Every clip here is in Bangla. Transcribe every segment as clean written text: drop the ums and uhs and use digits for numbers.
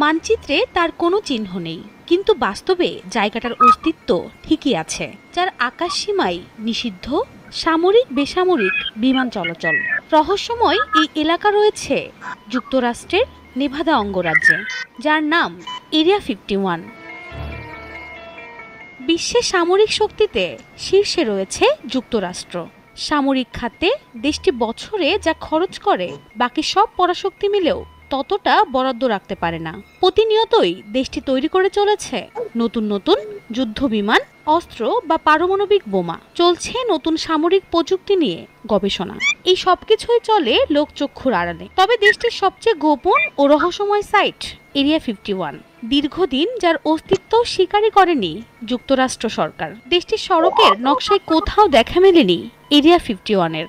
মানচিত্রে তার কোনো চিহ্ন নেই, কিন্তু বাস্তবে জায়গাটার অস্তিত্ব ঠিকই আছে, যার আকাশ সীমায় নিষিদ্ধ সামরিক বেসামরিক বিমান চলাচল। রহস্যময় এই এলাকা রয়েছে যুক্তরাষ্ট্রের নেভাদা অঙ্গরাজ্যে, যার নাম এরিয়া 51। বিশ্বের সামরিক শক্তিতে শীর্ষে রয়েছে যুক্তরাষ্ট্র। সামরিক খাতে দেশটি বছরে যা খরচ করে বাকি সব পরাশক্তি মিলেও ততটা বরাদ্দ রাখতে পারে না। প্রতিনিয়তই দেশটি তৈরি করে চলেছে নতুন নতুন যুদ্ধ বিমান, অস্ত্র বা পারমাণবিক বোমা। চলছে নতুন সামরিক প্রযুক্তি নিয়ে গবেষণা। এই সবকিছুই চলে লোকচক্ষুর আড়ালে। তবে দেশটির সবচেয়ে গোপন ও রহস্যময় সাইট এরিয়া 51, দীর্ঘদিন যার অস্তিত্ব স্বীকারই করেনি যুক্তরাষ্ট্র সরকার। দেশটির সড়কের নকশায় কোথাও দেখা মেলেনি এরিয়া 51-এর।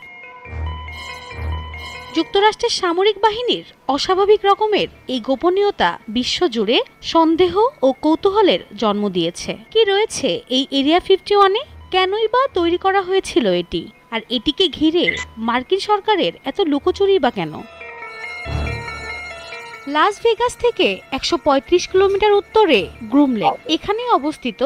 যুক্তরাষ্ট্রের সামরিক বাহিনীর অস্বাভাবিক রকমের এই গোপনীয়তা বিশ্বজুড়ে সন্দেহ ও কৌতূহলের জন্ম দিয়েছে। কি রয়েছে এই এরিয়া 51-এ? কেনই বা তৈরি করা হয়েছিল এটি? আর এটিকে ঘিরে মার্কিন সরকারের এত লুকোচুরি বা কেন? লাস ভেগাস থেকে 135 কিলোমিটার উত্তরে গ্রুম লেক, এখানে অবস্থিত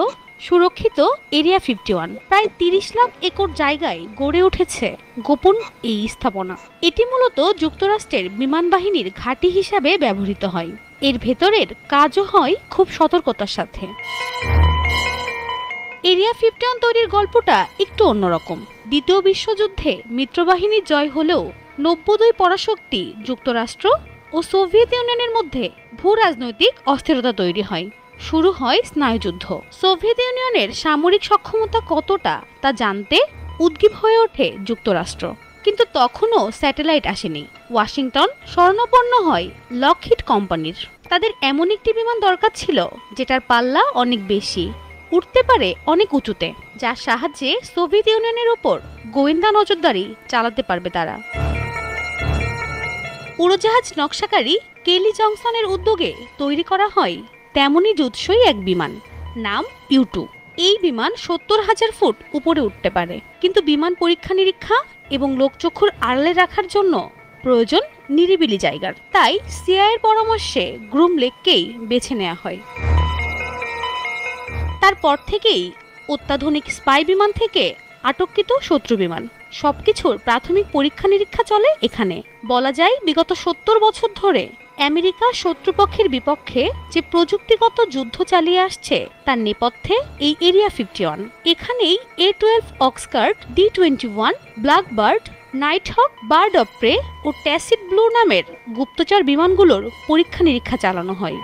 সুরক্ষিত এরিয়া 51। প্রায় 30 লাখ একর জায়গায় গড়ে উঠেছে গোপন এই স্থাপনা। এটি মূলত যুক্তরাষ্ট্রের বিমান বাহিনীর ঘাঁটি হিসাবে ব্যবহৃত হয়। এর ভেতরের কাজও হয় খুব সতর্কতার সাথে। এরিয়া 51 তৈরির গল্পটা একটু অন্যরকম। দ্বিতীয় বিশ্বযুদ্ধে মিত্রবাহিনীর জয় হলেও 92 পরাশক্তি যুক্তরাষ্ট্র ও সোভিয়েত ইউনিয়নের মধ্যে ভূ রাজনৈতিক অস্থিরতা তৈরি হয়। শুরু হয় স্নায়ুযুদ্ধ। সোভিয়েত ইউনিয়নের সামরিক সক্ষমতা কতটা তা জানতে উদ্গ্রীব হয়ে ওঠে যুক্তরাষ্ট্র। কিন্তু তখনও স্যাটেলাইট আসেনি। ওয়াশিংটন শরণাপন্ন হয় লকহিড কোম্পানির। তাদের এমন একটি বিমান দরকার ছিল যেটার পাল্লা অনেক বেশি, উঠতে পারে অনেক উঁচুতে, যার সাহায্যে সোভিয়েত ইউনিয়নের উপর গোয়েন্দা নজরদারি চালাতে পারবে তারা। উড়োজাহাজ নকশাকারী কেলি জনসনের উদ্যোগে তৈরি করা হয় তেমনই জুৎসই এক বিমান, নাম U-2। এই বিমান 70,000 ফুট উপরে উঠতে পারে, কিন্তু বিমান পরীক্ষা নিরীক্ষা এবং লোকচক্ষুর আড়ালে রাখার জন্য প্রয়োজন নিরিবিলি জায়গার। তাই সিআইএর পরামর্শে গ্রুম লেককেই বেছে নেওয়া হয়। তারপর থেকেই অত্যাধুনিক স্পাই বিমান থেকে আটককৃত শত্রু বিমান, সবকিছুর প্রাথমিক পরীক্ষা নিরীক্ষা চলে এখানে। বলা যায় বিগত 70 বছর ধরে আমেরিকা শত্রুপক্ষের বিপক্ষে যে প্রযুক্তিগত যুদ্ধ চালিয়ে আসছে তার নেপথ্যে এই এরিয়া 51। এখানেই A-12 Oxcart, D-21, Blackbird, Nighthawk, Bird of Prey ও ট্যাসিড ব্লু নামের গুপ্তচর বিমানগুলোর পরীক্ষা নিরীক্ষা চালানো হয়।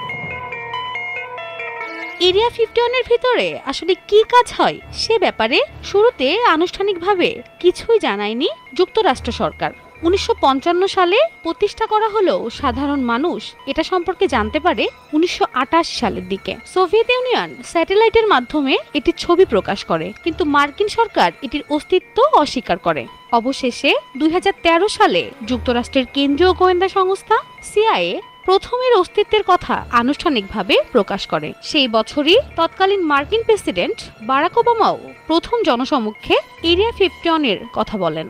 এরিয়া 51-এর ভিতরে আসলে কি কাজ হয় সে ব্যাপারে শুরুতে আনুষ্ঠানিকভাবে কিছুই জানায়নি যুক্তরাষ্ট্র সরকার। 1955 সালে প্রতিষ্ঠা করা হলেও সাধারণ মানুষ এটা সম্পর্কে জানতে পারে 1988 সালের দিকে। সোভিয়েত ইউনিয়ন স্যাটেলাইটের মাধ্যমে এটির ছবি প্রকাশ করে, কিন্তু মার্কিন সরকার এটির অস্তিত্ব অস্বীকার করে। অবশেষে 2013 সালে যুক্তরাষ্ট্রের কেন্দ্রীয় গোয়েন্দা সংস্থা সিআইএ প্রথমের অস্তিত্বের কথা আনুষ্ঠানিকভাবে প্রকাশ করে। সেই বছরই তৎকালীন মার্কিন প্রেসিডেন্ট বারাক ওবামাও প্রথম জনসমক্ষে এরিয়া 51-এর কথা বলেন।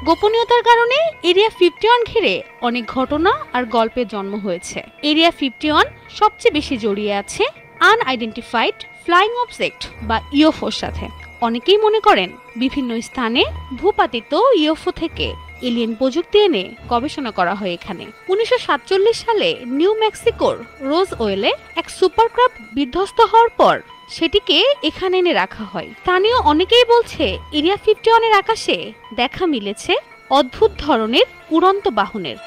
গোপনীয়তার কারণে এরিয়া 51 ঘিরে অনেক ঘটনা আর গল্পের জন্ম হয়েছে। এরিয়া 51 সবচেয়ে বেশি জড়িয়ে আছে আনআইডেন্টিফাইড ফ্লাইং অবজেক্ট বা ইউএফওর সাথে। অনেকেই মনে করেন বিভিন্ন স্থানে ভূপাতিত ইউএফও থেকে এলিয়েন প্রযুক্তি এনে গবেষণা করা হয় এখানে। 1947 সালে নিউ মেক্সিকোর রোজওয়েলে এক সুপারক্রাফট বিধ্বস্ত হওয়ার পর সেটিকে এখানে এনে রাখা হয়। স্থানীয় অনেকেই বলছে এরিয়া 51-এর আকাশে দেখা মিলেছে অদ্ভুত ধরনের উড়ন্ত বাহনের।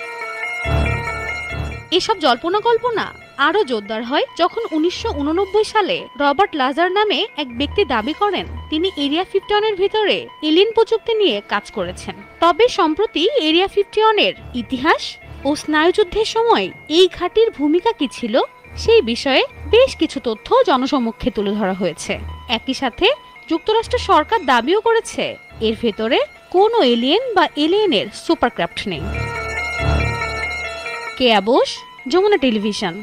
এসব জল্পনা কল্পনা আরো জোরদার হয় যখন 1989 সালে রবার্ট লাজার নামে এক ব্যক্তি দাবি করেন তিনি এরিয়া 51-এর ভিতরে এলিয়েন প্রযুক্তি নিয়ে কাজ করেছেন। তবে সম্প্রতি এরিয়া 51-এর ইতিহাস ও স্নায়ুযুদ্ধের সময় এই ঘাঁটির ভূমিকা কি ছিল সেই বিষয়ে বেশ কিছু তথ্য জনসমক্ষে তুলে ধরা হয়েছে। একই সাথে যুক্তরাষ্ট্র সরকার দাবিও করেছে এর ভেতরে কোনো এলিয়েন বা এলিয়েনের সুপারক্রাফট নেই। কেয়া বোস, যমুনা টেলিভিশন।